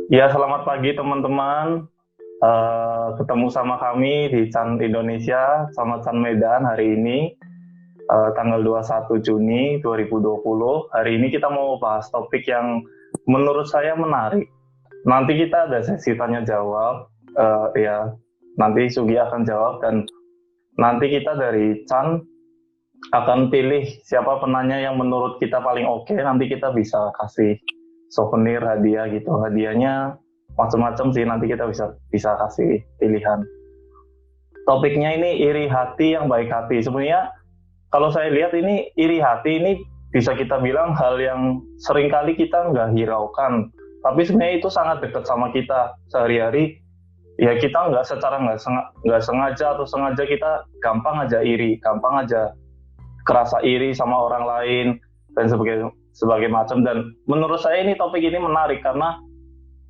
Ya, selamat pagi teman-teman. Ketemu sama kami di Chan Indonesia sama Chan Medan hari ini, tanggal 21 Juni 2020. Hari ini kita mau bahas topik yang menurut saya menarik. Nanti kita ada sesi tanya jawab. Ya, nanti Sugi akan jawab dan nanti kita dari Chan akan pilih siapa penanya yang menurut kita paling oke. Nanti kita bisa kasih souvenir hadiah gitu. Hadiahnya macam-macam sih, nanti kita bisa bisa kasih pilihan. Topiknya ini iri hati yang baik hati. Sebenarnya kalau saya lihat ini iri hati ini bisa kita bilang hal yang seringkali kita nggak hiraukan. Tapi sebenarnya itu sangat dekat sama kita sehari-hari. Ya kita nggak sengaja atau sengaja kita gampang aja iri, gampang aja kerasa iri sama orang lain dan sebagai macam. Dan menurut saya ini topik ini menarik karena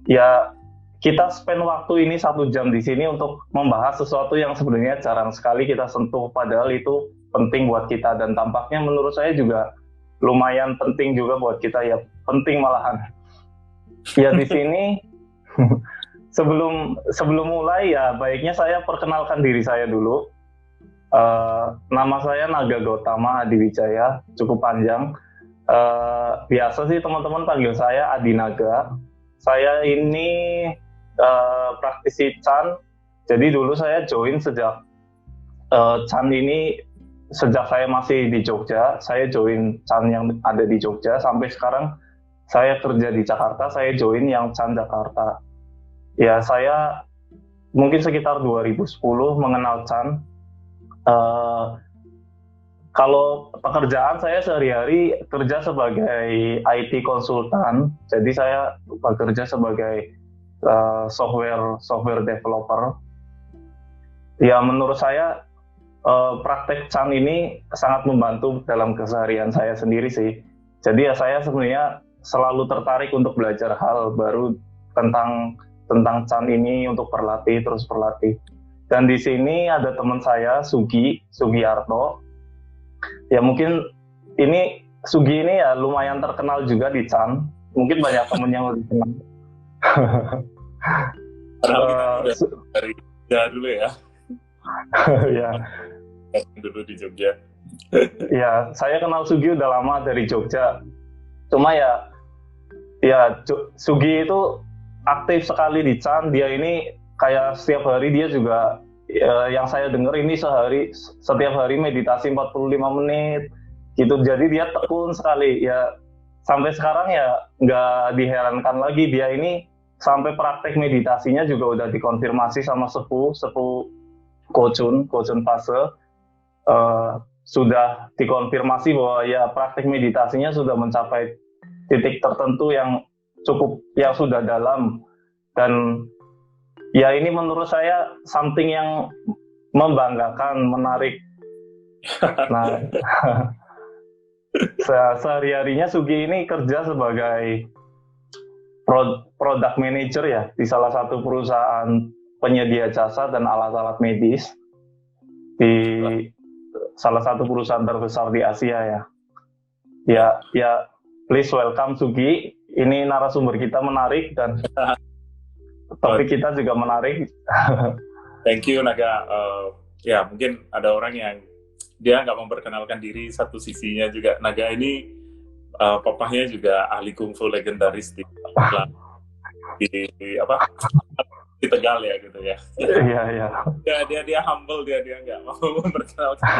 ya kita spend waktu ini 1 jam di sini untuk membahas sesuatu yang sebenarnya jarang sekali kita sentuh, padahal itu penting buat kita dan tampaknya menurut saya juga lumayan penting juga buat kita, ya penting malahan. Ya di sini sebelum mulai ya baiknya saya perkenalkan diri saya dulu. Nama saya Naga Gautama Adiwijaya, cukup panjang. Biasa sih teman-teman panggil saya Adi Naga. Saya ini praktisi Chan. Jadi dulu saya join sejak Chan ini sejak saya masih di Jogja. Saya join Chan yang ada di Jogja sampai sekarang saya kerja di Jakarta. Saya join yang Chan Jakarta. Ya saya mungkin sekitar 2010 mengenal Chan. Kalau pekerjaan saya sehari-hari kerja sebagai IT konsultan, jadi saya bekerja sebagai software developer. Ya menurut saya praktek Chan ini sangat membantu dalam keseharian saya sendiri sih. Jadi ya saya sebenarnya selalu tertarik untuk belajar hal baru tentang Chan ini untuk terus berlatih. Dan di sini ada teman saya Sugiarto. Ya mungkin ini Sugi ini ya lumayan terkenal juga di Chan. Mungkin banyak temen yang lebih kenal. Padahal kita udah dari Jogja dulu ya. Ya, Dulu di Jogja. ya saya kenal Sugi udah lama dari Jogja. Cuma ya Sugi itu aktif sekali di Chan. Dia ini kayak setiap hari dia juga yang saya dengar ini setiap hari meditasi 45 menit gitu. Jadi dia tekun sekali ya, sampai sekarang ya nggak diherankan lagi dia ini sampai praktek meditasinya juga udah dikonfirmasi sama sepuh Kochun Fase. Sudah dikonfirmasi bahwa ya praktek meditasinya sudah mencapai titik tertentu yang sudah dalam. Dan ya ini menurut saya something yang membanggakan, menarik. Nah, sehari-harinya Sugi ini kerja sebagai product manager ya di salah satu perusahaan penyedia jasa dan alat-alat medis di salah satu perusahaan terbesar di Asia ya. Ya, please welcome Sugi. Ini narasumber kita menarik dan topik kita juga menarik. Thank you Naga. Ya mungkin ada orang yang dia nggak memperkenalkan diri, satu sisinya juga Naga ini papahnya juga ahli kungfu legendaris di Tegal ya gitu ya. Iya. Dia humble, dia nggak mau memperkenalkan.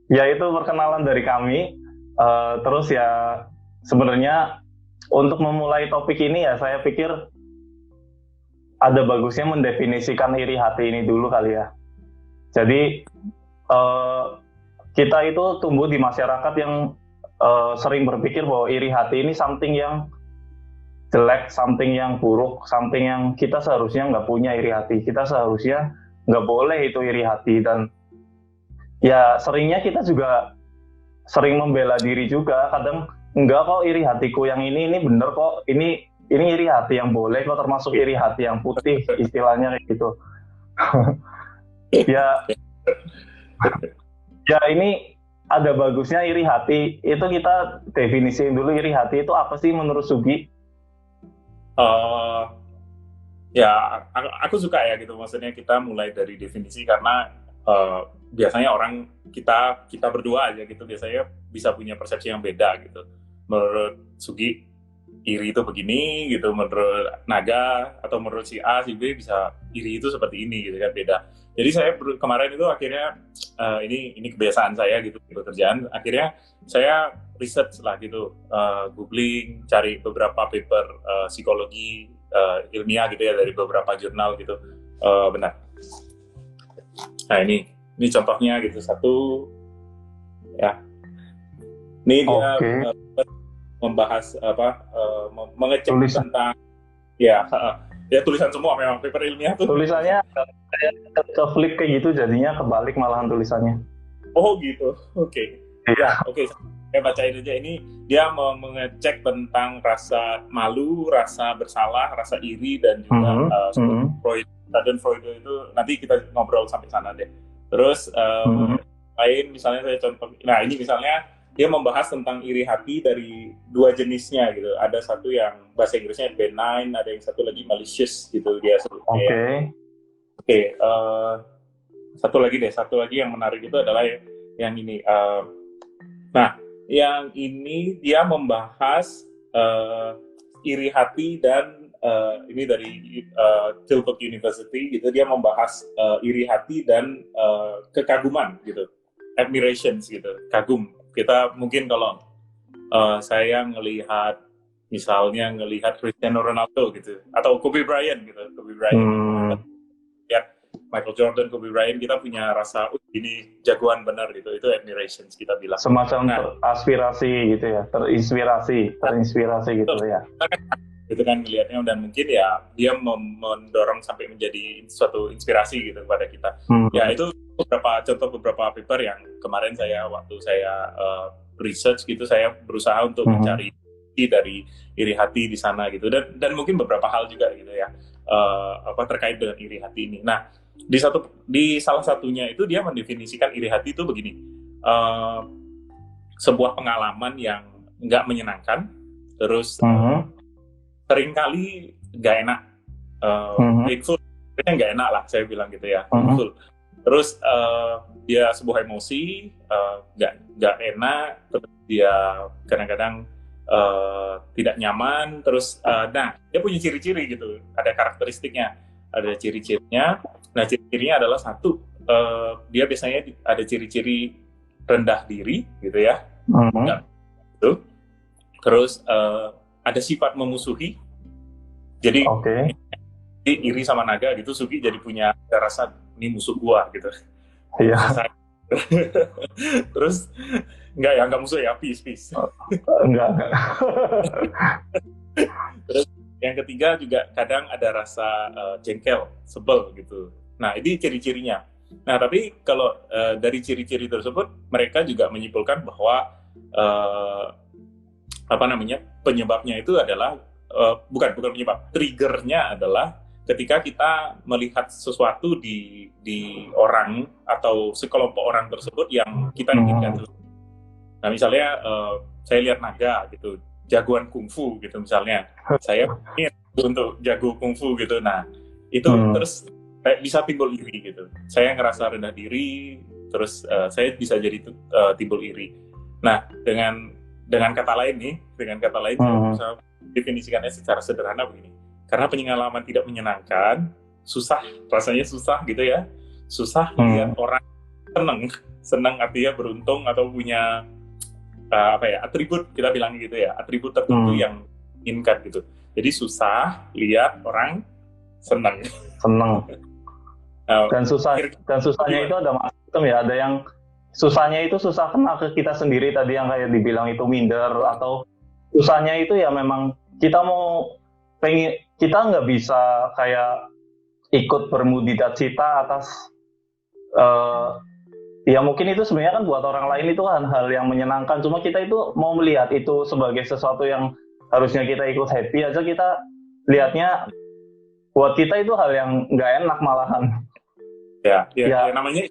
Ya itu perkenalan dari kami. Terus ya sebenarnya untuk memulai topik ini ya saya pikir ada bagusnya mendefinisikan iri hati ini dulu kali ya. Jadi kita itu tumbuh di masyarakat yang sering berpikir bahwa iri hati ini something yang jelek, something yang buruk, something yang kita seharusnya nggak punya iri hati. Kita seharusnya nggak boleh itu iri hati. Dan ya seringnya kita juga sering membela diri juga. Kadang enggak kok, iri hatiku yang ini bener kok, ini iri hati yang boleh kok, termasuk iri hati yang putih istilahnya kayak gitu. Ya ini ada bagusnya iri hati. Itu kita definisiin dulu, iri hati itu apa sih menurut Sugi? Eh, ya, aku suka ya gitu. Maksudnya kita mulai dari definisi karena biasanya orang kita berdua aja gitu biasanya bisa punya persepsi yang beda gitu. Menurut Sugi iri itu begini gitu, menurut Naga atau menurut si A si B bisa iri itu seperti ini gitu kan, beda. Jadi saya kemarin itu akhirnya ini kebiasaan saya gitu di pekerjaan, akhirnya saya research lah gitu, googling, cari beberapa paper psikologi ilmiah gitu ya dari beberapa jurnal gitu. Benar. Nah ini contohnya gitu, satu ya. Ini dia membahas mengecek tulisan tentang ya tulisan semua, memang paper ilmiah tuh tulisannya ke flip kayak gitu, jadinya kebalik malahan tulisannya. Oh gitu, oke. Ya oke, saya bacain aja. Ini dia mengecek tentang rasa malu, rasa bersalah, rasa iri, dan juga Freud dan Freud itu nanti kita ngobrol sampai sana deh. Terus lain misalnya saya contoh, nah ini misalnya dia membahas tentang iri hati dari dua jenisnya gitu. Ada satu yang bahasa Inggrisnya benign, ada yang satu lagi malicious gitu dia sebutnya. Oke. Satu lagi yang menarik itu adalah yang ini. Nah, yang ini dia membahas iri hati dan ini dari Tilburg University gitu. Dia membahas iri hati dan kekaguman gitu, admirations gitu, kagum. Kita mungkin kalau saya ngelihat Cristiano Ronaldo gitu atau Kobe Bryant gitu, lihat Michael Jordan, Kobe Bryant, kita punya rasa ini jagoan benar gitu, itu admirations kita bilang. Semacam aspirasi gitu ya, terinspirasi gitu ya. Gitu kan melihatnya, dan mungkin ya dia mendorong sampai menjadi suatu inspirasi gitu kepada kita. Ya itu beberapa paper yang kemarin waktu saya research gitu, saya berusaha untuk mencari dari iri hati di sana gitu, dan mungkin beberapa hal juga gitu ya terkait dengan iri hati ini. Nah di salah satunya itu dia mendefinisikan iri hati itu begini, sebuah pengalaman yang nggak menyenangkan, terus seringkali nggak enak, painful, nggak enak lah saya bilang gitu ya, painful. Terus dia sebuah emosi nggak enak, terus dia kadang-kadang tidak nyaman, terus nah dia punya ciri-ciri gitu, ada karakteristiknya, ada ciri-cirinya. Nah ciri-cirinya adalah satu, dia biasanya ada ciri-ciri rendah diri gitu ya, gitu. Terus ada sifat memusuhi, jadi iri sama Naga gitu, Sugi jadi punya rasa ini musuh gua gitu. Iya. Terus enggak musuh ya, peace. Enggak. Terus yang ketiga juga kadang ada rasa jengkel, sebel gitu. Nah ini ciri-cirinya. Nah tapi kalau dari ciri-ciri tersebut mereka juga menyimpulkan bahwa penyebabnya itu adalah bukan penyebab, triggernya adalah ketika kita melihat sesuatu di orang atau sekelompok orang tersebut yang kita inginkan. Nah misalnya saya lihat Naga gitu, jagoan kungfu gitu misalnya, saya ingin untuk jago kungfu gitu. Nah itu terus bisa timbul iri gitu, saya ngerasa rendah diri, terus saya bisa jadi timbul iri. Nah dengan kata lain saya bisa definisikannya secara sederhana begini, karena pengalaman tidak menyenangkan, rasanya susah gitu ya, susah lihat orang senang artinya beruntung atau punya atribut, kita bilang gitu ya, atribut tertentu yang inginkan gitu. Jadi susah lihat orang senang. Dan susahnya itu ada macam ya, ada yang susahnya itu susah kena ke kita sendiri tadi yang kayak dibilang itu minder, atau susahnya itu ya memang kita nggak bisa kayak ikut bermudita cita atas ya mungkin itu sebenarnya kan buat orang lain itu kan hal yang menyenangkan, cuma kita itu mau melihat itu sebagai sesuatu yang harusnya kita ikut happy aja, kita lihatnya buat kita itu hal yang nggak enak malahan. Ya namanya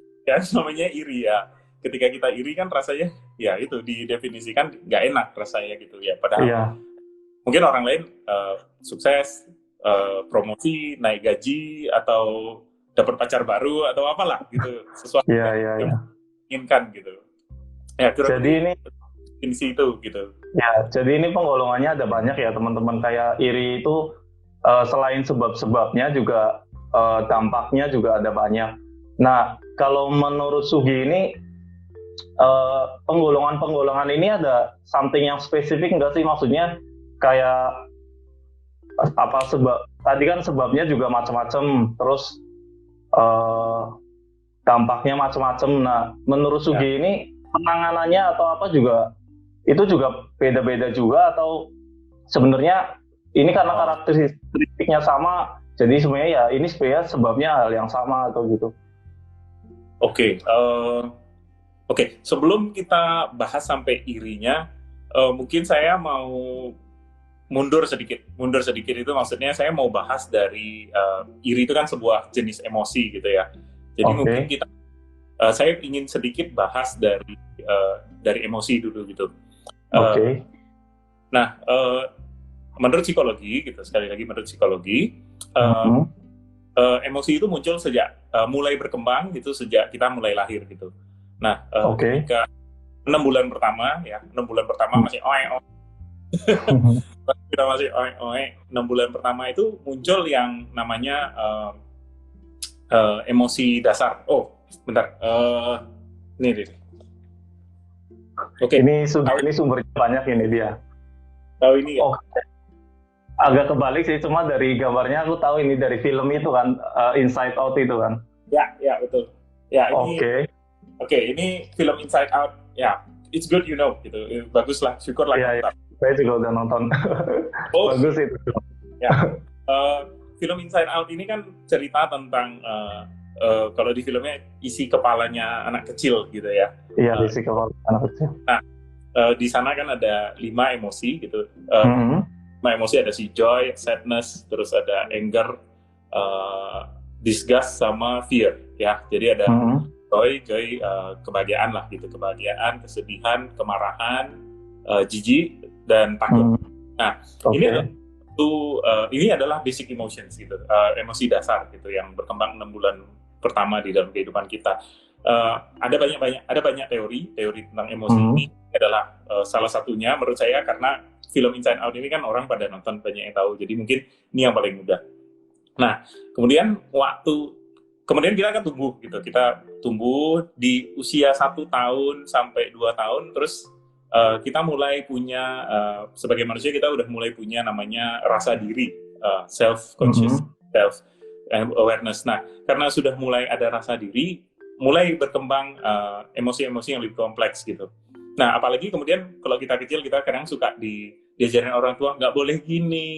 iri ya. ketika kita iri kan rasanya ya itu didefinisikan nggak enak rasanya gitu ya. Padahal Iya. mungkin orang lain sukses, promosi, naik gaji, atau dapat pacar baru atau apalah gitu, sesuatu Iya, yang iya, yang iya. inginkan gitu. Ya kurang Jadi lebih ini definisi itu gitu. jadi ini penggolongannya ada banyak ya teman-teman. Kayak iri itu selain sebab-sebabnya juga dampaknya juga ada banyak. Nah, kalau menurut Sugi ini penggolongan-penggolongan ini ada something yang spesifik nggak sih? Maksudnya kayak apa sebab? Tadi kan sebabnya juga macam-macam, terus eh, dampaknya macam-macam. Nah, menurut Ya. Sugi ini penanganannya atau apa juga itu juga beda-beda juga, atau sebenarnya ini karena Oh, karakteristiknya sama, jadi sebenarnya ya ini sebenarnya sebabnya hal yang sama atau gitu. Oke, oke. Sebelum kita bahas sampai irinya, mungkin saya mau mundur sedikit. Mundur sedikit itu maksudnya saya mau bahas dari iri itu kan sebuah jenis emosi gitu ya. Jadi mungkin Oke. saya ingin sedikit bahas dari emosi dulu gitu. Oke. Nah, menurut psikologi gitu, sekali lagi menurut psikologi, Mhm. emosi itu muncul sejak mulai berkembang gitu, sejak kita mulai lahir gitu. Nah, Oke. ketika 6 bulan pertama ya, 6 bulan pertama masih Mhm. kita masih 6 bulan pertama itu muncul yang namanya emosi dasar. Oh, bentar, ini deh. Oke, Ini sumbernya banyak ini dia. tahu ini ya? Oh, agak kebalik sih, cuma dari gambarnya aku tahu ini dari film itu kan, Inside Out itu kan. Ya betul. Ya Oke. ini film Inside Out. Ya, it's good gitu. Bagus lah, syukurlah Iya, kamu iya. tahu. Saya juga udah nonton. Oh, Bagus itu. ya. Film Inside Out ini kan cerita tentang kalau di filmnya isi kepalanya anak kecil gitu ya. Iya, di psikolog anak kecil. Nah, di sana kan ada 5 emosi gitu. Mhm. 5 emosi, ada si joy, sadness, terus ada anger, disgust, sama fear ya. Jadi ada Mhm. joy, kebahagiaan lah gitu, kebahagiaan, kesedihan, kemarahan, jijik, dan takut. Mhm. Nah, Oke. ini adalah basic emotions gitu, emosi dasar gitu yang berkembang 6 bulan pertama di dalam kehidupan kita. Ada banyak teori tentang emosi Mhm. ini. Adalah salah satunya menurut saya, karena film Inside Out ini kan orang pada nonton, banyak yang tahu, jadi mungkin ini yang paling mudah. Nah, kemudian kita akan tumbuh gitu, kita tumbuh di usia 1 tahun sampai 2 tahun, terus kita mulai punya, sebagai manusia kita udah mulai punya namanya rasa diri, self conscious, Mhm. self awareness. Nah, karena sudah mulai ada rasa diri, mulai berkembang emosi-emosi yang lebih kompleks gitu. Nah, apalagi kemudian kalau kita kecil, kita kadang suka diajarin orang tua, nggak boleh gini,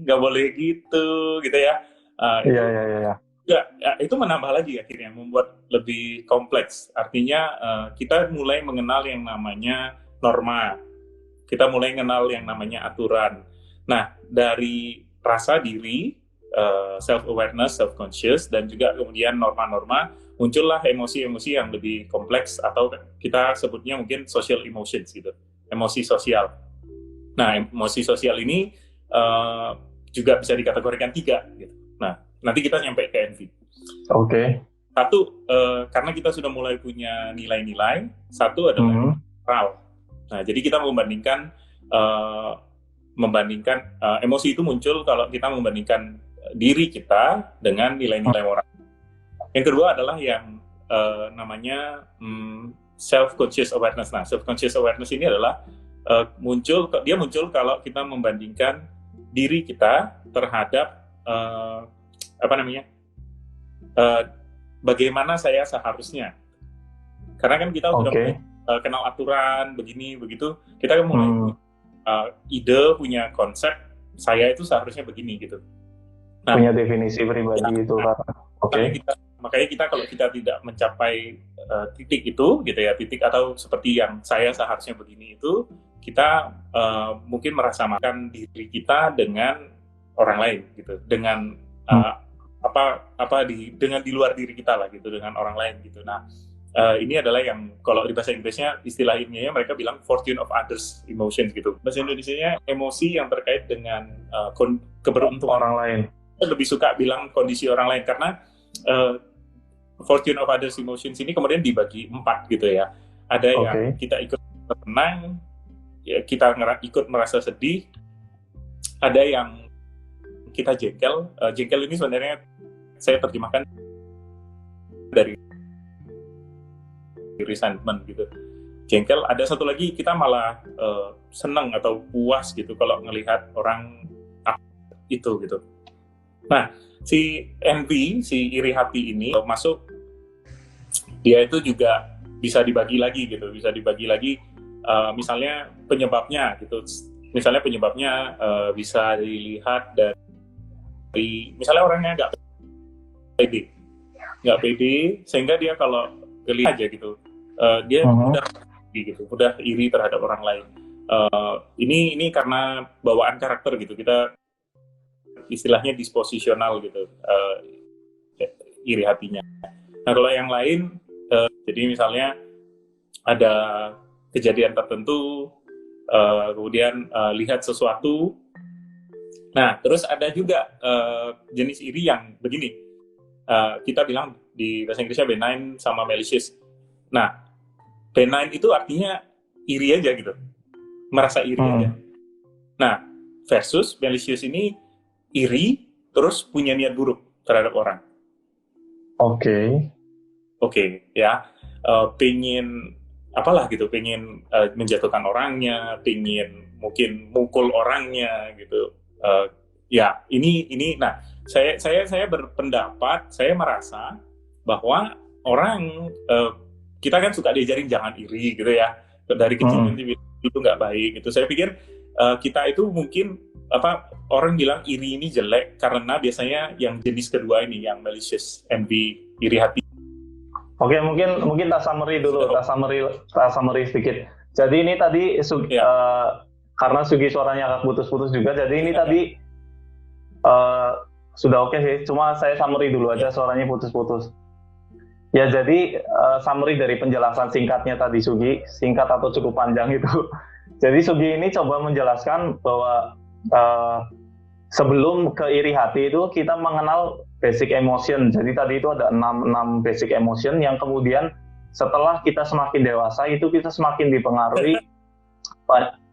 nggak boleh gitu ya. Iya, Itu iya, iya. ya, itu menambah lagi akhirnya, membuat lebih kompleks. Artinya kita mulai mengenal yang namanya norma, kita mulai mengenal yang namanya aturan. Nah, dari rasa diri, self awareness, self conscious, dan juga kemudian norma-norma, muncullah emosi-emosi yang lebih kompleks, atau kita sebutnya mungkin social emotions gitu, emosi sosial. Nah, emosi sosial ini juga bisa dikategorikan 3 gitu. Nah, nanti kita nyampe ke envy. Oke. Satu, karena kita sudah mulai punya nilai-nilai. Satu adalah Mhm. moral. Nah, jadi kita membandingkan emosi itu muncul kalau kita membandingkan diri kita dengan nilai-nilai moral. Yang kedua adalah yang namanya self-conscious awareness. Nah, self-conscious awareness ini adalah muncul kalau kita membandingkan diri kita terhadap bagaimana saya seharusnya. Karena kan kita sudah Oke. kenal aturan begini begitu, kita kan mulai ide, punya konsep saya itu seharusnya begini gitu. Nah, Punya definisi pribadi itu kan. Oke. makanya kita kalau kita tidak mencapai titik itu gitu ya, titik atau seperti yang saya seharusnya begini itu, kita mungkin merasa makan diri kita dengan orang lain gitu, dengan dengan di luar diri kita lah gitu, dengan orang lain gitu. Nah, ini adalah yang kalau di bahasa Inggrisnya istilah ilmiahnya mereka bilang fortune of others emotions gitu. Bahasa Indonesianya emosi yang terkait dengan keberuntungan orang lain. Saya lebih suka bilang kondisi orang lain karena fortune of others emotions ini kemudian dibagi 4 gitu ya. Ada yang kita ikut senang, ya kita ikut merasa sedih. Ada yang kita jengkel. Jengkel ini sebenarnya saya terjemahkan dari resentment gitu. Jengkel. Ada satu lagi kita malah senang atau puas gitu kalau ngelihat orang itu gitu. Nah, si envy, si iri hati ini masuk, dia itu juga bisa dibagi lagi gitu, bisa dibagi lagi. Misalnya penyebabnya gitu. Misalnya penyebabnya bisa dilihat dari misalnya orangnya nggak pede, sehingga dia kalau geli aja gitu, dia mudah iri terhadap orang lain. Ini karena bawaan karakter gitu, kita istilahnya disposisional gitu, iri hatinya. Nah kalau yang lain, jadi misalnya ada kejadian tertentu, kemudian lihat sesuatu. Nah terus ada juga jenis iri yang begini, kita bilang di bahasa Inggrisnya benign sama malicious. Nah benign itu artinya iri aja gitu, merasa iri aja. Nah versus malicious ini iri terus punya niat buruk terhadap orang. Oke, ya, pengen apalah gitu, pengen menjatuhkan orangnya, pengen mungkin mukul orangnya gitu. Ya ini. Nah, saya berpendapat, saya merasa bahwa orang kita kan suka diajarin jangan iri gitu ya, dari kecil itu nggak baik gitu. Saya pikir kita itu mungkin orang bilang iri ini jelek karena biasanya yang jenis kedua ini, yang malicious, envy, iri hati. Oke, mungkin tak summary dulu, tak summary sedikit. Jadi ini tadi karena Sugi suaranya agak putus-putus juga, jadi ini tadi sudah oke sih, cuma saya summary dulu aja, suaranya putus-putus. Ya jadi summary dari penjelasan singkatnya tadi Sugi, singkat atau cukup panjang itu. Jadi Sugi ini coba menjelaskan bahwa sebelum ke iri hati itu kita mengenal basic emotion. Jadi tadi itu ada 6 basic emotion yang kemudian setelah kita semakin dewasa itu kita semakin dipengaruhi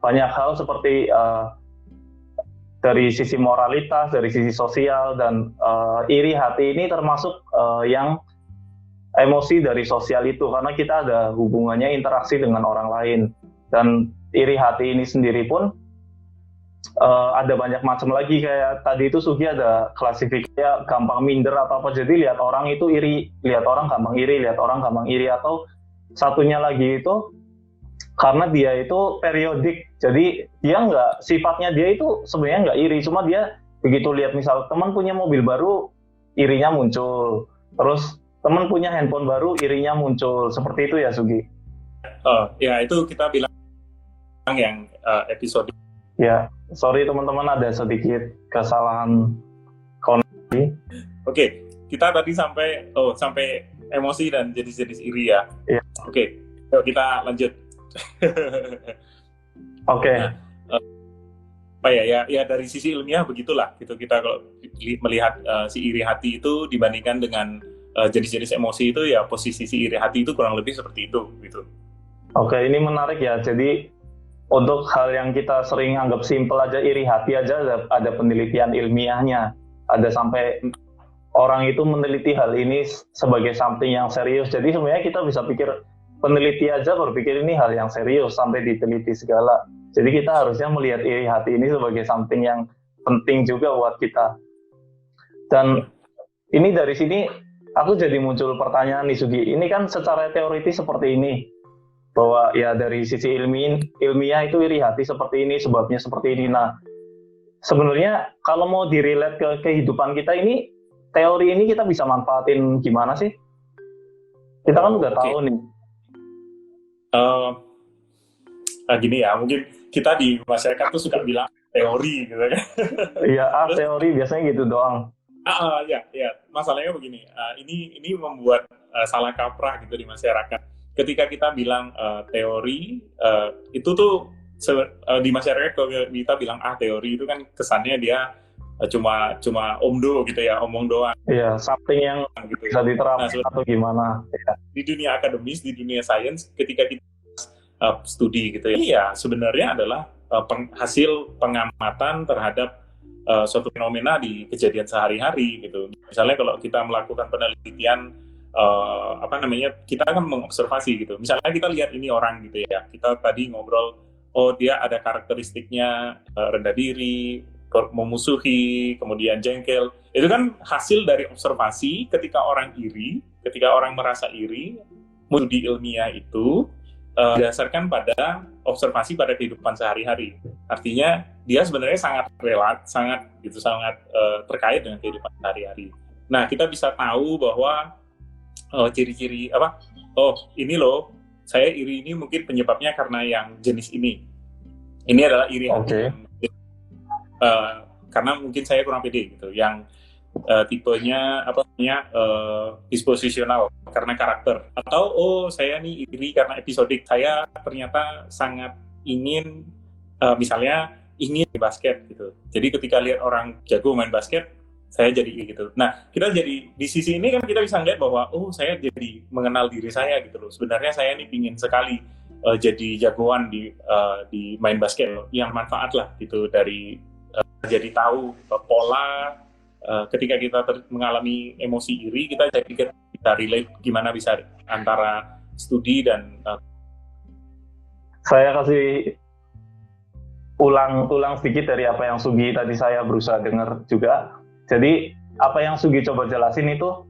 banyak hal seperti dari sisi moralitas, dari sisi sosial, dan iri hati ini termasuk yang emosi dari sosial itu karena kita ada hubungannya interaksi dengan orang lain. Dan iri hati ini sendiri pun ada banyak macam lagi, kayak tadi itu Sugi ada klasifikasinya gampang minder atau apa, jadi lihat orang itu iri, lihat orang gampang iri, atau satunya lagi itu karena dia itu periodik, jadi dia sifatnya dia itu sebenarnya nggak iri, cuma dia begitu lihat misal teman punya mobil baru irinya muncul, terus teman punya handphone baru irinya muncul, seperti itu ya Sugi? Ya itu kita bilang yang episode. Ya, sorry teman-teman ada sedikit kesalahan koneksi. Oke, kita tadi sampai emosi dan jenis-jenis iri ya. Iya. Oke, yuk kita lanjut. Oke. Nah, ya dari sisi ilmiah begitulah gitu, kita kalau melihat si iri hati itu dibandingkan dengan jenis-jenis emosi itu, ya posisi si iri hati itu kurang lebih seperti itu gitu. Oke, ini menarik ya. Jadi untuk hal yang kita sering anggap simpel aja, iri hati aja ada penelitian ilmiahnya. Ada sampai orang itu meneliti hal ini sebagai something yang serius. Jadi sebenarnya kita bisa pikir, peneliti aja berpikir ini hal yang serius sampai diteliti segala. Jadi kita harusnya melihat iri hati ini sebagai something yang penting juga buat kita. Dan ini dari sini aku jadi muncul pertanyaan nih Sugi. Ini kan secara teoritis seperti ini, bahwa ya dari sisi ilmiah itu iri hati seperti ini, sebabnya seperti ini. Nah, sebenarnya kalau mau direlate ke kehidupan kita ini, teori ini kita bisa manfaatin gimana sih? Kita kan udah tahu nih. Gini ya, mungkin kita di masyarakat tuh suka bilang teori gitu kan. Iya, teori biasanya gitu doang. Ya, masalahnya begini. Ini membuat salah kaprah gitu di masyarakat. Ketika kita bilang teori, itu tuh di masyarakat kalau kita bilang teori itu kan kesannya dia cuma omdo gitu ya, omong doang. Iya, something yang gitu. bisa diterapkan atau gimana. Di dunia akademis, di dunia sains, ketika kita studi gitu ya, iya sebenarnya adalah hasil pengamatan terhadap suatu fenomena di kejadian sehari-hari gitu. Misalnya kalau kita melakukan penelitian kita kan mengobservasi gitu. Misalnya kita lihat ini orang gitu ya, kita tadi ngobrol, oh dia ada karakteristiknya rendah diri, memusuhi, kemudian jengkel. Itu kan hasil dari observasi. Ketika orang merasa iri, studi ilmiah itu berdasarkan pada observasi pada kehidupan sehari-hari. Artinya dia sebenarnya sangat terkait dengan kehidupan sehari-hari. Nah, kita bisa tahu bahwa ciri-ciri ini loh, saya iri ini mungkin penyebabnya karena yang jenis ini. Ini adalah iri hati. Karena mungkin saya kurang pede gitu. Yang tipenya disposisional karena karakter, atau saya nih iri karena episodik, saya ternyata sangat ingin misalnya ingin basket gitu. Jadi ketika lihat orang jago main basket, saya jadi gitu. Nah, kita jadi di sisi ini kan kita bisa lihat bahwa saya jadi mengenal diri saya gitu loh. Sebenarnya saya nih pingin sekali jadi jagoan di main basket yang manfaat lah gitu, dari jadi tahu pola. Ketika kita mengalami emosi iri, kita jadi kita relate gimana bisa antara studi dan saya kasih ulang sedikit dari apa yang Sugi tadi saya berusaha dengar juga. Jadi apa yang Sugi coba jelasin itu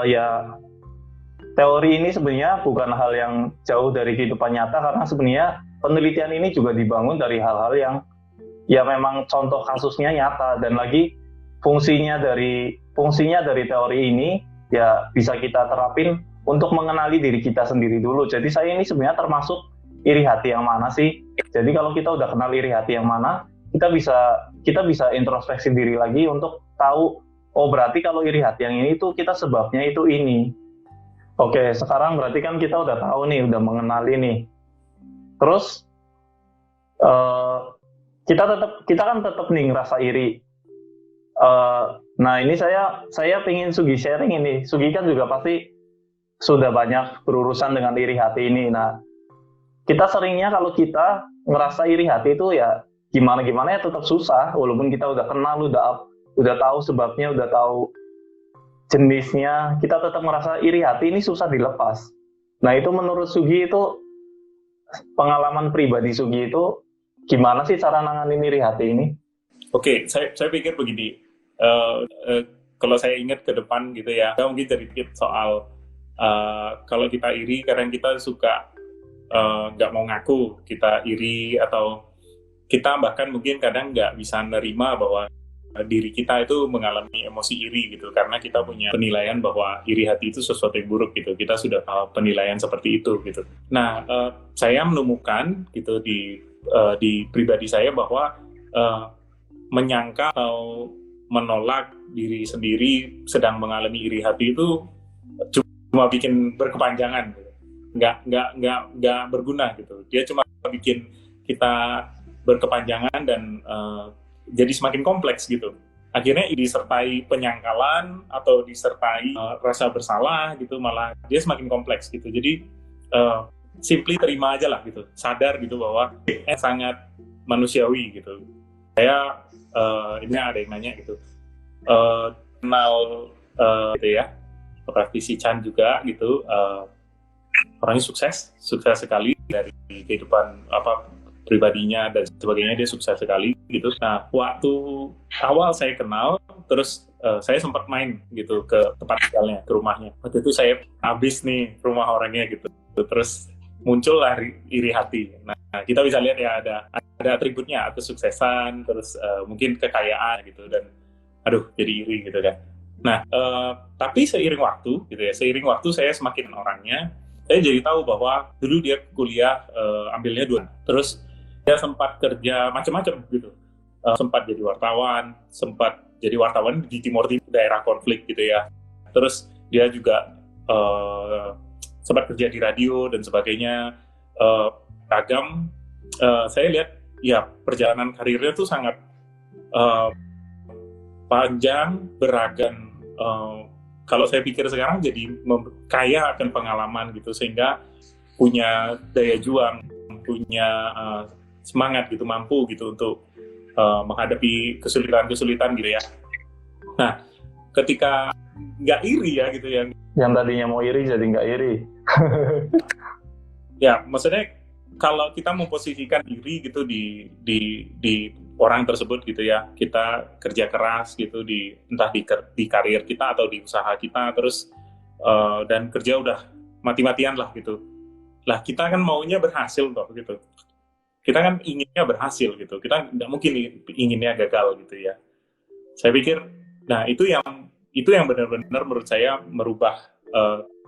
ya teori ini sebenarnya bukan hal yang jauh dari kehidupan nyata, karena sebenarnya penelitian ini juga dibangun dari hal-hal yang ya memang contoh kasusnya nyata, dan lagi fungsinya dari teori ini ya bisa kita terapin untuk mengenali diri kita sendiri dulu. Jadi saya ini sebenarnya termasuk iri hati yang mana sih? Jadi kalau kita udah kenal iri hati yang mana, kita bisa introspeksi diri lagi untuk tahu, oh berarti kalau iri hati yang ini tuh kita sebabnya itu ini. Oke, sekarang berarti kan kita udah tahu nih, udah mengenali nih. Terus kita kan tetap nih ngerasa iri. Nah ini saya pengen Sugi sharing ini. Sugi kan juga pasti sudah banyak berurusan dengan iri hati ini. Nah, kita seringnya kalau kita ngerasa iri hati itu ya gimana ya tetap susah, walaupun kita udah kenal, udah tahu sebabnya, udah tahu jenisnya, kita tetap ngerasa iri hati ini susah dilepas. Nah itu menurut Sugi itu, pengalaman pribadi Sugi itu gimana sih cara nanganin iri hati ini? Oke, saya pikir begini. Kalau saya ingat ke depan gitu ya, saya mungkin sedikit soal kalau kita iri karena kita suka nggak mau ngaku kita iri, atau kita bahkan mungkin kadang nggak bisa nerima bahwa diri kita itu mengalami emosi iri gitu, karena kita punya penilaian bahwa iri hati itu sesuatu yang buruk gitu. Kita sudah tahu penilaian seperti itu gitu. Nah, saya menemukan gitu di pribadi saya bahwa menyangka atau menolak diri sendiri sedang mengalami iri hati itu cuma bikin berkepanjangan gitu. Nggak berguna gitu. Dia cuma bikin kita berkepanjangan dan jadi semakin kompleks gitu. Akhirnya disertai penyangkalan atau disertai rasa bersalah gitu, malah dia semakin kompleks gitu. Jadi simply terima aja lah gitu, sadar gitu bahwa sangat manusiawi gitu. Saya ini ada yang nanya gitu, kenal gitu ya, praktisi Chan juga gitu, orangnya sukses sekali dari kehidupan pribadinya dan sebagainya, dia sukses sekali gitu. Nah, waktu awal saya kenal, terus saya sempat main gitu ke tempat tinggalnya, ke rumahnya. Waktu itu saya habis nih rumah orangnya gitu, terus muncullah iri hati. Nah, kita bisa lihat ya ada atributnya, kesuksesan, terus mungkin kekayaan gitu, dan aduh jadi iri gitu kan. Nah, tapi seiring waktu saya semakin orangnya, saya jadi tahu bahwa dulu dia kuliah ambilnya 2, terus dia sempat kerja macam-macam gitu, sempat jadi wartawan di Timur Timur, daerah konflik gitu ya. Terus dia juga sempat kerja di radio dan sebagainya, ragam. Saya lihat ya perjalanan karirnya tuh sangat panjang, beragam. Kalau saya pikir sekarang jadi kaya akan pengalaman gitu, sehingga punya daya juang, punya semangat gitu, mampu gitu untuk menghadapi kesulitan-kesulitan gitu ya. Nah, ketika nggak iri ya gitu ya. Yang tadinya mau iri jadi nggak iri. Ya, maksudnya kalau kita memposisikan diri gitu di orang tersebut gitu ya, kita kerja keras gitu entah di karir kita atau di usaha kita, terus dan kerja udah mati-matian lah gitu. Lah kita kan maunya berhasil toh gitu. Kita kan inginnya berhasil gitu. Kita nggak mungkin inginnya gagal gitu ya. Saya pikir, nah itu yang benar-benar menurut saya merubah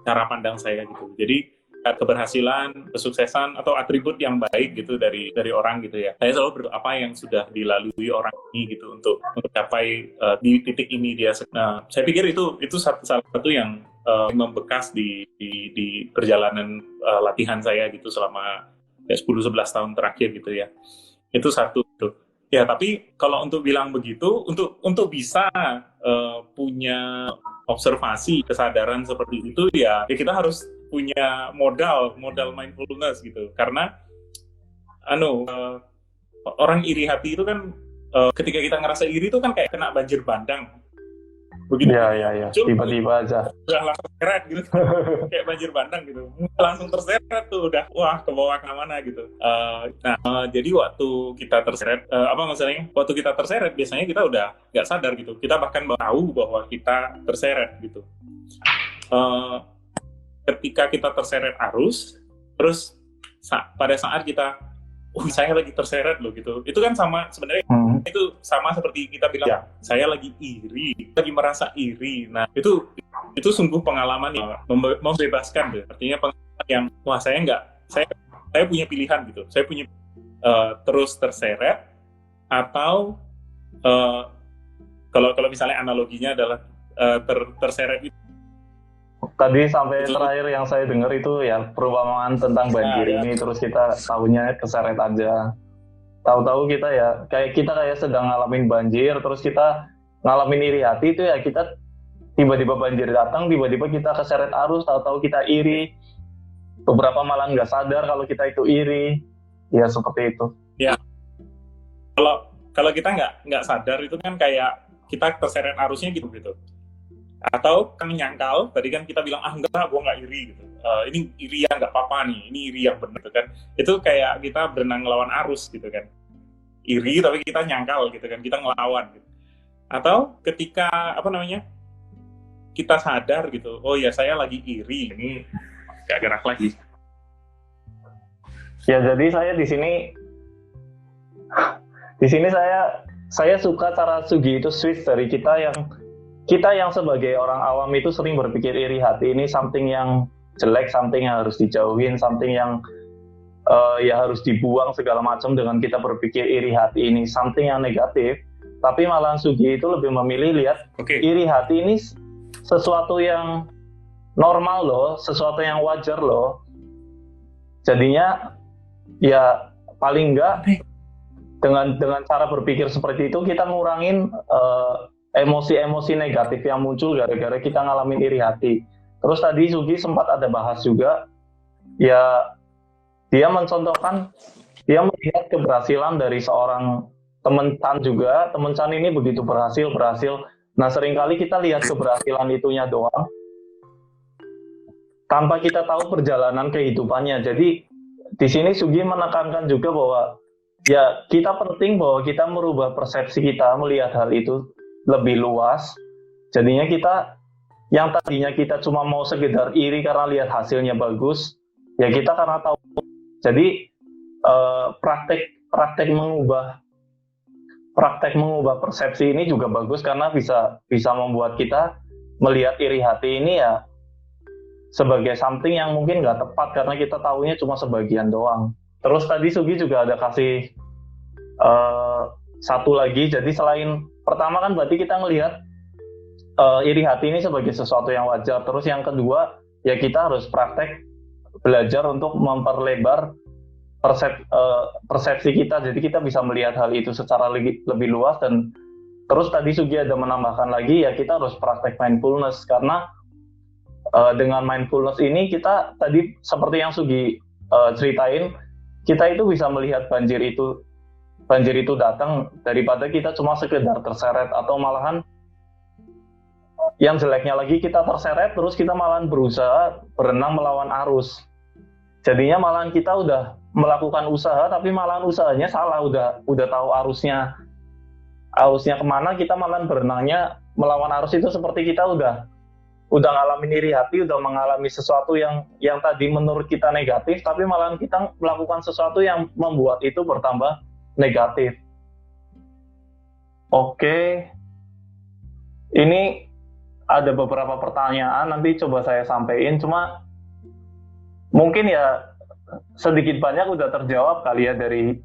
cara pandang saya gitu. Jadi keberhasilan, kesuksesan atau atribut yang baik gitu dari orang gitu ya. Saya selalu berdoa apa yang sudah dilalui orang ini gitu untuk mencapai di titik ini dia. Nah, saya pikir itu salah satu yang membekas di perjalanan latihan saya gitu selama 10-11 tahun terakhir gitu ya. Itu satu gitu. Ya, tapi kalau untuk bilang begitu, untuk bisa punya observasi, kesadaran seperti itu ya kita harus punya modal mindfulness gitu. Karena orang iri hati itu kan ketika kita ngerasa iri itu kan kayak kena banjir bandang. Begitu. Ya. Tiba-tiba aja. Udah langsung terseret gitu. Kayak banjir bandang gitu. Langsung terseret tuh udah wah ke bawah ke mana gitu. Jadi waktu kita terseret waktu kita terseret biasanya kita udah nggak sadar gitu. Kita bahkan tahu bahwa kita terseret gitu. Ketika kita terseret arus, terus pada saat kita saya lagi terseret loh gitu. Itu kan sama sebenarnya itu sama seperti kita bilang ya, saya lagi iri, lagi merasa iri. Nah, itu sungguh pengalaman yang membebaskan gitu. Artinya pengalaman yang wah saya punya pilihan gitu. Saya punya terus terseret atau kalau misalnya analoginya adalah terseret itu. Tadi sampai terakhir yang saya dengar itu ya perumpamaan tentang banjir ini, terus kita tahunya keseret aja. Tahu-tahu kita ya kayak sedang ngalamin banjir, terus kita ngalamin iri hati itu ya kita tiba-tiba banjir datang, tiba-tiba kita keseret arus, tahu-tahu kita iri. Beberapa malah nggak sadar kalau kita itu iri. Ya seperti itu. Ya. Kalau kita nggak sadar itu kan kayak kita terseret arusnya gitu. Atau kan nyangkal, tadi kan kita bilang enggak, gue nggak iri gitu. Ini iri yang nggak apa-apa nih, ini iri yang benar gitu kan. Itu kayak kita berenang ngelawan arus gitu kan. Iri tapi kita nyangkal gitu kan, kita ngelawan gitu. Atau ketika kita sadar gitu, oh ya saya lagi iri, ini gak gerak lagi. Ya jadi saya di sini saya suka cara Sugi itu switch dari kita yang sebagai orang awam itu sering berpikir iri hati ini something yang jelek, something yang harus dijauhin, something yang ya harus dibuang segala macam dengan kita berpikir iri hati ini something yang negatif. Tapi malah Sugi itu lebih memilih lihat iri hati ini sesuatu yang normal loh, sesuatu yang wajar loh. Jadinya ya paling enggak dengan cara berpikir seperti itu kita ngurangin emosi-emosi negatif yang muncul gara-gara kita ngalamin iri hati. Terus tadi Sugi sempat ada bahas juga, ya dia mencontohkan, dia melihat keberhasilan dari seorang teman Chan juga, teman Chan ini begitu berhasil. Nah seringkali kita lihat keberhasilan itunya doang, tanpa kita tahu perjalanan kehidupannya. Jadi di sini Sugi menekankan juga bahwa ya kita penting bahwa kita merubah persepsi kita melihat hal itu lebih luas. Jadinya kita yang tadinya kita cuma mau sekedar iri karena lihat hasilnya bagus, ya kita karena tahu. Jadi praktek mengubah persepsi ini juga bagus karena bisa membuat kita melihat iri hati ini ya sebagai something yang mungkin nggak tepat karena kita tahunya cuma sebagian doang. Terus tadi Sugi juga ada kasih satu lagi, jadi selain pertama kan berarti kita ngelihat iri hati ini sebagai sesuatu yang wajar. Terus yang kedua, ya kita harus praktek belajar untuk memperlebar persepsi kita. Jadi kita bisa melihat hal itu secara lebih luas. Dan terus tadi Sugi ada menambahkan lagi, ya kita harus praktek mindfulness, karena dengan mindfulness ini kita tadi seperti yang Sugi ceritain, kita itu bisa melihat banjir itu datang daripada kita cuma sekedar terseret, atau malahan yang jeleknya lagi kita terseret terus kita malahan berusaha berenang melawan arus. Jadinya malahan kita udah melakukan usaha tapi malahan usahanya salah, udah tahu arusnya kemana, kita malahan berenangnya melawan arus. Itu seperti kita udah ngalamin iri hati, udah mengalami sesuatu yang tadi menurut kita negatif, tapi malahan kita melakukan sesuatu yang membuat itu bertambah negatif. Oke, ini ada beberapa pertanyaan, nanti coba saya sampaikan, cuma mungkin ya sedikit banyak udah terjawab kali ya dari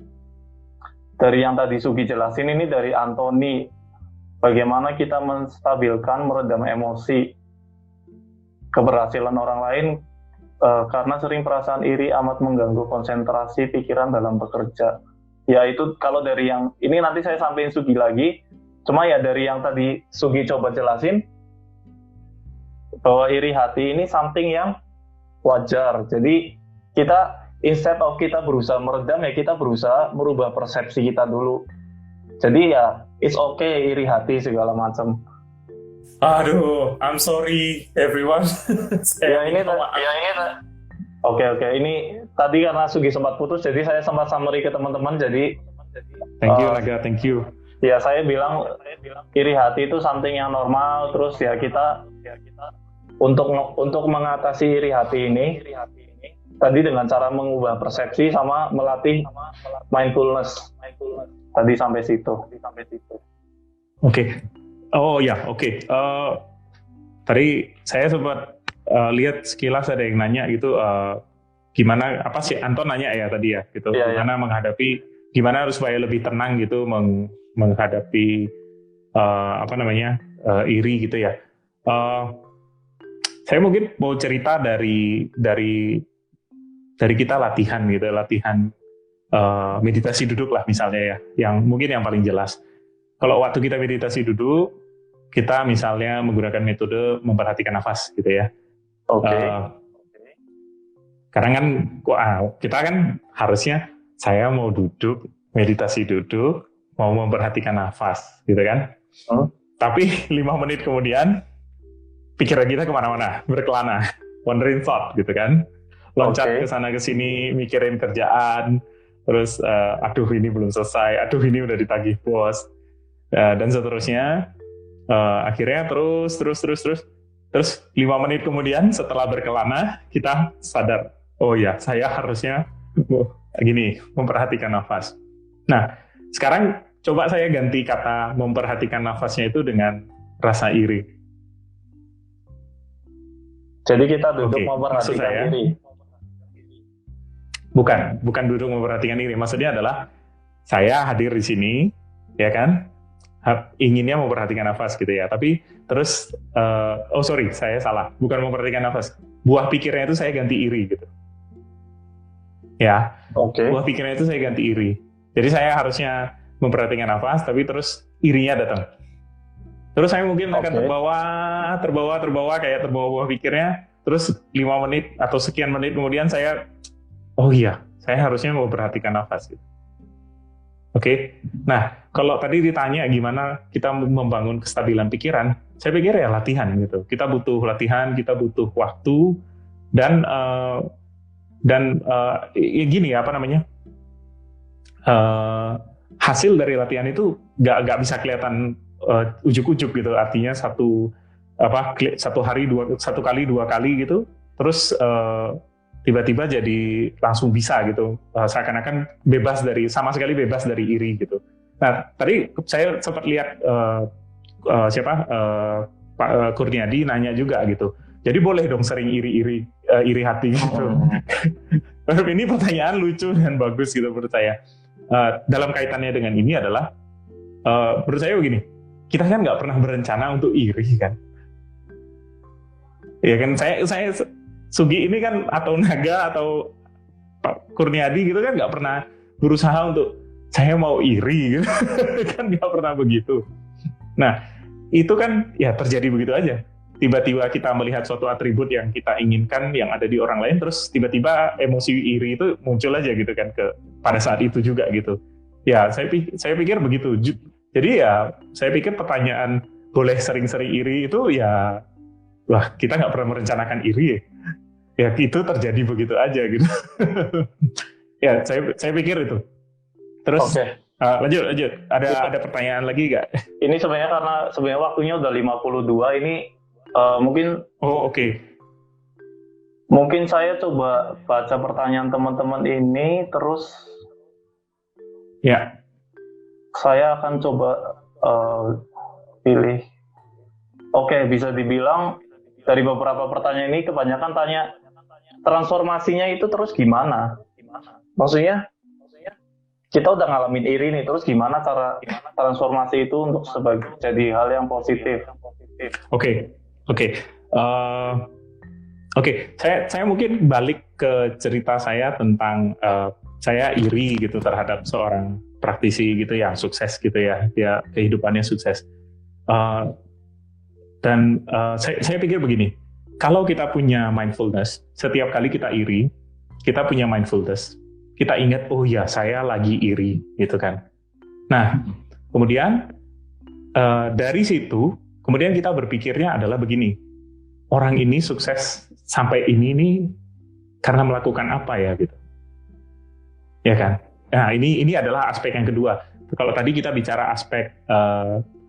yang tadi Sugi jelasin. Ini dari Anthony, bagaimana kita menstabilkan, meredam emosi, keberhasilan orang lain karena sering perasaan iri amat mengganggu konsentrasi pikiran dalam bekerja. Ya itu kalau dari yang ini nanti saya sampaikan Sugi lagi, cuma ya dari yang tadi Sugi coba jelasin, bahwa iri hati ini something yang wajar. Jadi kita instead of kita berusaha meredam, ya kita berusaha merubah persepsi kita dulu. Jadi ya it's okay iri hati segala macam. Aduh, I'm sorry everyone. Oke, ini tadi karena Sugi sempat putus, jadi saya sempat summary ke teman-teman. Jadi thank you Naga, thank you. Ya saya bilang iri hati itu something yang normal. Terus ya kita untuk mengatasi iri hati ini tadi dengan cara mengubah persepsi sama melatih mindfulness. Tadi sampai situ. Oke. Oh ya, oke. Tadi saya sempat lihat sekilas ada yang nanya gitu, gimana, apa sih Anton nanya ya tadi ya gitu, gimana menghadapi, gimana harus supaya lebih tenang gitu menghadapi iri gitu ya. Saya mungkin mau cerita dari kita latihan meditasi duduk lah misalnya ya, yang mungkin yang paling jelas. Kalau waktu kita meditasi duduk, kita misalnya menggunakan metode memperhatikan nafas gitu ya. Oke. Karena kan kita kan harusnya saya mau duduk, meditasi duduk, mau memperhatikan nafas gitu kan. Tapi 5 menit kemudian pikiran kita kemana-mana, berkelana, wandering thought gitu kan. Loncat ke sana ke sini, mikirin kerjaan, terus aduh ini belum selesai, aduh ini udah ditagih bos, dan seterusnya. Akhirnya terus 5 menit kemudian setelah berkelana kita sadar, oh ya saya harusnya gini, memperhatikan nafas. Nah sekarang coba saya ganti kata memperhatikan nafasnya itu dengan rasa iri. Jadi kita duduk memperhatikan diri. Bukan duduk memperhatikan diri. Maksudnya adalah saya hadir di sini, ya kan? Inginnya memperhatikan nafas gitu ya. Tapi terus, saya salah. Bukan memperhatikan nafas. Buah pikirnya itu saya ganti iri gitu. Ya. Buah pikirnya itu saya ganti iri. Jadi saya harusnya memperhatikan nafas, tapi terus irinya datang. Terus saya mungkin akan terbawa kayak terbawa buah pikirnya. Terus 5 menit atau sekian menit kemudian saya, oh iya, saya harusnya memperhatikan nafas gitu. Oke. Nah, kalau tadi ditanya gimana kita membangun kestabilan pikiran, saya pikir ya latihan gitu. Kita butuh latihan, kita butuh waktu, dan ya gini apa namanya, hasil dari latihan itu nggak bisa kelihatan ujuk-ujuk gitu. Artinya satu kali 2 kali gitu, terus tiba-tiba jadi langsung bisa gitu, seakan-akan sama sekali bebas dari iri gitu. Nah tadi saya sempat lihat Pak Kurniadi nanya juga gitu, jadi boleh dong sering iri hati gitu. Ini pertanyaan lucu dan bagus gitu menurut saya. Dalam kaitannya dengan ini adalah menurut saya begini, kita kan nggak pernah berencana untuk iri kan. Ya kan, saya Sugi ini kan atau Naga atau Pak Kurniadi gitu kan nggak pernah berusaha untuk saya mau iri gitu. Kan nggak pernah begitu. Nah, itu kan ya terjadi begitu aja. Tiba-tiba kita melihat suatu atribut yang kita inginkan yang ada di orang lain, terus tiba-tiba emosi iri itu muncul aja gitu kan pada saat itu juga gitu. Ya, saya pikir begitu. Jadi ya, saya pikir pertanyaan boleh sering-sering iri itu ya, wah kita nggak pernah merencanakan iri ya. Ya itu terjadi begitu aja gitu. Ya, saya pikir itu. Terus lanjut. Ada pertanyaan lagi nggak? Ini karena sebenarnya waktunya udah 52 ini. Mungkin mungkin saya coba baca pertanyaan teman-teman ini terus ya saya akan coba pilih. Bisa dibilang dari beberapa pertanyaan ini kebanyakan tanya transformasinya itu terus gimana? Maksudnya kita udah ngalamin iri nih, terus gimana cara transformasi itu untuk jadi hal yang positif? Saya mungkin balik ke cerita saya tentang saya iri gitu terhadap seorang praktisi gitu yang sukses gitu ya, dia kehidupannya sukses. Dan saya pikir begini, kalau kita punya mindfulness, setiap kali kita iri, kita punya mindfulness, kita ingat, oh ya saya lagi iri gitu kan. Nah, kemudian dari situ, kemudian kita berpikirnya adalah begini, orang ini sukses sampai ini nih karena melakukan apa ya gitu, ya kan? Nah ini adalah aspek yang kedua. Kalau tadi kita bicara aspek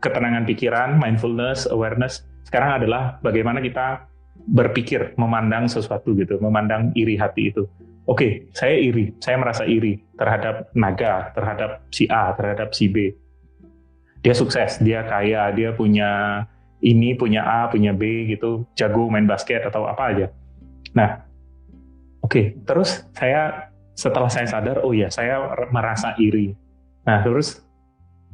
ketenangan pikiran, mindfulness, awareness, sekarang adalah bagaimana kita berpikir, memandang sesuatu gitu, memandang iri hati itu. Saya iri, saya merasa iri terhadap Naga, terhadap si A, terhadap si B. Dia sukses, dia kaya, dia punya ini, punya A, punya B gitu, jago main basket atau apa aja. Nah, terus setelah saya sadar, oh ya saya merasa iri. Nah, terus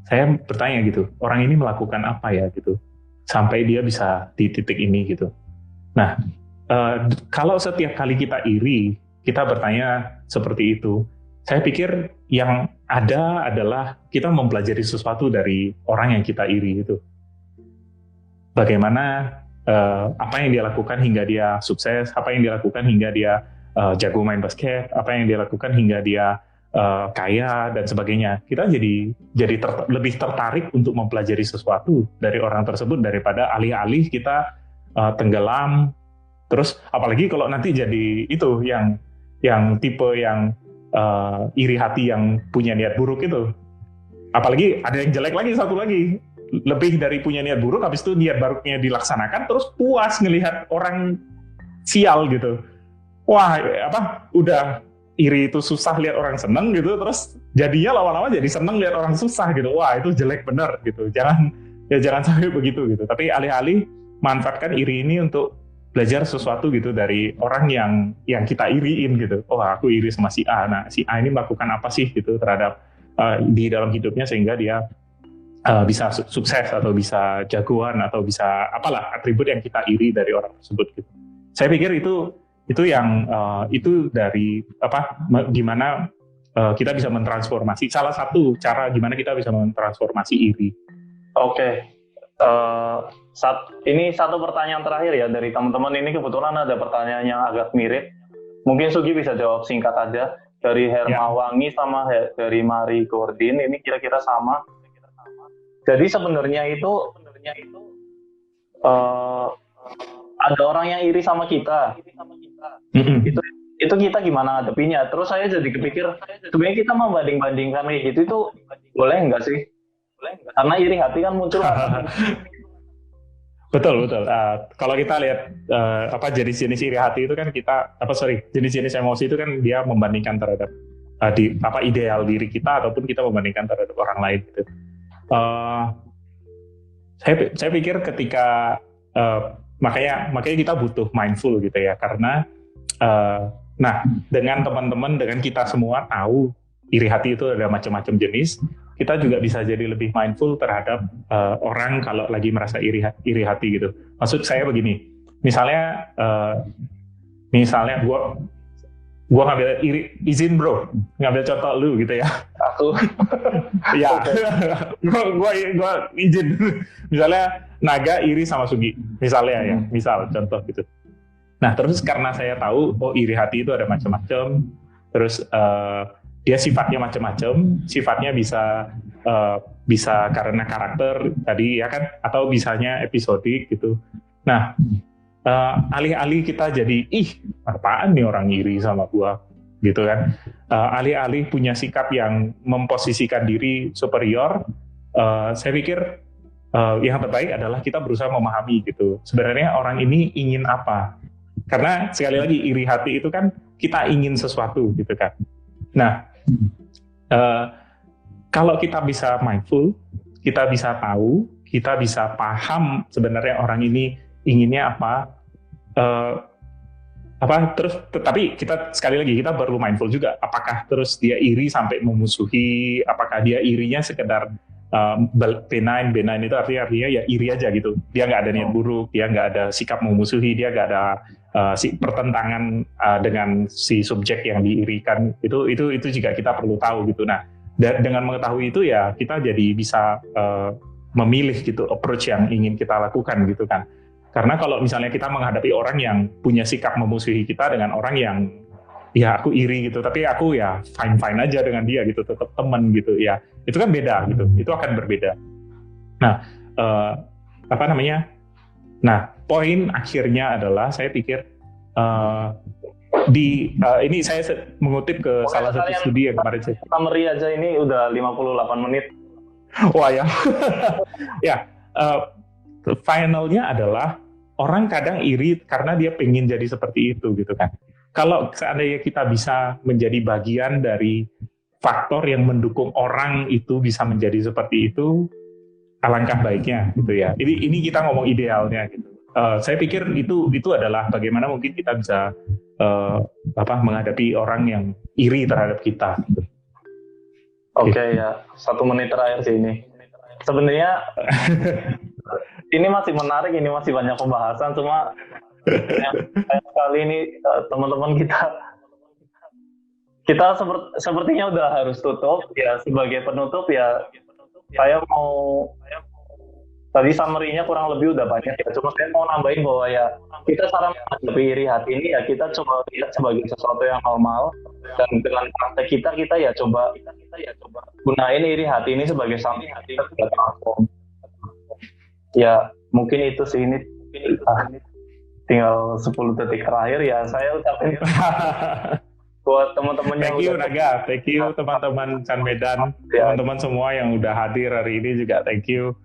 saya bertanya gitu, orang ini melakukan apa ya gitu, sampai dia bisa di titik ini gitu. Nah, kalau setiap kali kita iri, kita bertanya seperti itu, saya pikir yang ada adalah kita mempelajari sesuatu dari orang yang kita iri itu. Bagaimana apa yang dia lakukan hingga dia sukses, apa yang dia lakukan hingga dia jago main basket, apa yang dia lakukan hingga dia kaya dan sebagainya. Kita jadi lebih tertarik untuk mempelajari sesuatu dari orang tersebut daripada alih-alih kita tenggelam. Terus apalagi kalau nanti jadi itu yang tipe yang iri hati yang punya niat buruk itu. Apalagi ada yang jelek lagi, satu lagi, lebih dari punya niat buruk, habis itu niat buruknya dilaksanakan, terus puas ngelihat orang sial gitu. Wah, udah iri itu susah lihat orang seneng gitu, terus jadinya lama-lama jadi seneng lihat orang susah gitu. Wah, itu jelek bener gitu. Jangan sampai begitu gitu. Tapi alih-alih manfaatkan iri ini untuk belajar sesuatu gitu dari orang yang kita iriin gitu. Oh, aku iri sama si A. Nah, si A ini melakukan apa sih gitu terhadap di dalam hidupnya sehingga dia bisa sukses atau bisa jagoan atau bisa apalah atribut yang kita iri dari orang tersebut gitu. Saya pikir itu yang itu dari gimana kita bisa mentransformasi, salah satu cara gimana kita bisa mentransformasi iri. Ini satu pertanyaan terakhir ya dari teman-teman. Ini kebetulan ada pertanyaan yang agak mirip. Mungkin Sugi bisa jawab singkat aja. Dari Hermawangi sama dari Mari Gordin, ini kira-kira sama. Jadi sebenarnya itu ada orang yang iri sama kita. Itu kita gimana hadapinya? Terus saya jadi kepikir, sebenarnya kita membanding-bandingkan kayak gitu itu boleh nggak sih? Karena iri hati kan muncul. Betul. Kalau kita lihat jenis-jenis iri hati itu kan jenis-jenis emosi itu kan dia membandingkan terhadap ideal diri kita ataupun kita membandingkan terhadap orang lain gitu. Saya pikir ketika makanya kita butuh mindful gitu ya, karena dengan teman-teman, dengan kita semua tahu iri hati itu ada macam-macam jenis. kita juga bisa jadi lebih mindful terhadap orang kalau lagi merasa iri hati gitu. Maksud saya begini, misalnya gue ngambil izin bro, ngambil contoh lu gitu ya. Aku. Ya, gue izin. Misalnya Naga iri sama Sugi, misalnya ya, misal contoh gitu. Nah terus karena saya tahu, oh iri hati itu ada macam-macam, terus dia sifatnya macam-macam, sifatnya bisa karena karakter tadi ya kan, atau bisanya episodik gitu. Nah alih-alih kita jadi apaan nih orang iri sama gua gitu kan, alih-alih punya sikap yang memposisikan diri superior, saya pikir yang terbaik adalah kita berusaha memahami gitu sebenarnya orang ini ingin apa, karena sekali lagi iri hati itu kan kita ingin sesuatu gitu kan. Nah kalau kita bisa mindful, kita bisa tahu, kita bisa paham sebenarnya orang ini inginnya apa, terus tetapi kita sekali lagi kita perlu mindful juga, apakah terus dia iri sampai memusuhi, apakah dia irinya sekedar benign itu artinya ya iri aja gitu, dia nggak ada niat buruk, dia nggak ada sikap memusuhi, dia nggak ada pertentangan dengan si subjek yang diirikan, itu juga kita perlu tahu gitu. Nah dengan mengetahui itu ya kita jadi bisa memilih gitu approach yang ingin kita lakukan gitu kan. Karena kalau misalnya kita menghadapi orang yang punya sikap memusuhi kita dengan orang yang ya aku iri gitu, tapi aku ya fine aja dengan dia gitu, tetap teman gitu ya, itu kan beda gitu, itu akan berbeda. Nah nah poin akhirnya adalah saya pikir ini saya mengutip ke salah satu studi yang kemarin saya summary aja, ini udah 58 menit. Wah ya. Ya, finalnya adalah orang kadang iri karena dia pengen jadi seperti itu gitu kan. Kalau seandainya kita bisa menjadi bagian dari faktor yang mendukung orang itu bisa menjadi seperti itu, alangkah baiknya gitu ya. Ini kita ngomong idealnya gitu. Saya pikir itu adalah bagaimana mungkin kita bisa menghadapi orang yang iri terhadap kita. Gitu. Oke, ya 1 menit terakhir sih ini. Sebenarnya ini masih menarik, ini masih banyak pembahasan, cuma yang kali ini teman-teman kita sepertinya udah harus tutup ya. Sebagai penutup ya, saya mau, tadi summary-nya kurang lebih udah banyak ya, cuma saya mau nambahin bahwa ya kita cara menghadapi iri hati ini ya kita coba lihat sebagai sesuatu yang normal, dan dengan praktek kita ya coba gunain iri hati ini sebagai something yang kita sudah transform. Ya mungkin itu sih, ini tinggal 10 detik terakhir ya, saya ucapin buat teman-teman yang thank you Naga, thank you teman-teman Chan Medan, teman-teman semua yang udah hadir hari ini juga thank you.